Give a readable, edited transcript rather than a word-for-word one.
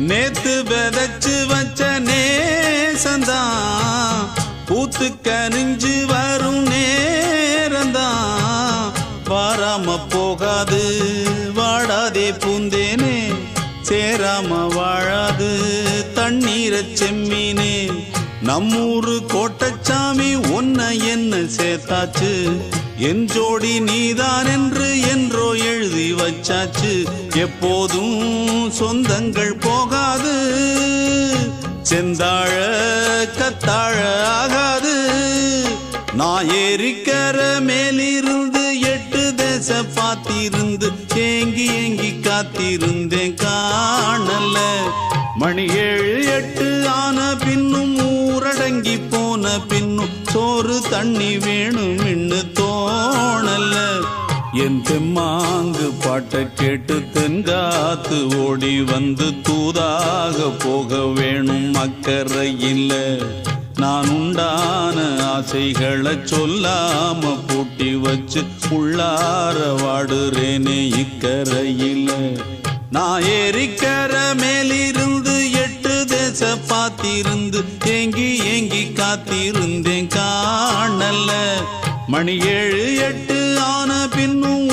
நேத்து விதைச்சு வச்ச நேசந்தான் பூத்து கனிஞ்சு வரும் நேரந்தான். வாராம போகாது வாடாதே பூந்தேனே, சேராம வாழாது தண்ணீரை செம்மீனே. நம்மூரு கோட்டச்சாமி ஒன்ன என்ன சேர்த்தாச்சு, என் ஜோடி நீதான் என்று என்றோ எழுதி வச்சாச்சு. எப்போதும் சொந்தங்கள் போகாது, செந்தாழ கத்தாழ ஆகாது. நான் ஏரிக்கர மேலிருந்து 8 தேச பார்த்திருந்து ஏங்கி ஏங்கி காத்திருந்தேன் காணல. மணி 7 8 ஆன பின்னும் ஊரடங்கி போன பின்னும் சோறு தண்ணி வேணும் இன்னு தோணல. என் தெம்மாங்கு பாட்டை கேட்டு தென்காத்து ஓடி வந்து தூதாக போக வேணும் அக்கறையில். நான் உண்டான ஆசைகளை சொல்லாம பூட்டி வச்சு உள்ளார வாடுறேனே இக்கரையில். நான் ஏரிக்கர மேலிருந்து 8 தேச பார்த்திருந்து ஏங்கி ஏங்கி காத்திருந்தேன் காணல. மணி 7 8 ஆன பின்னும்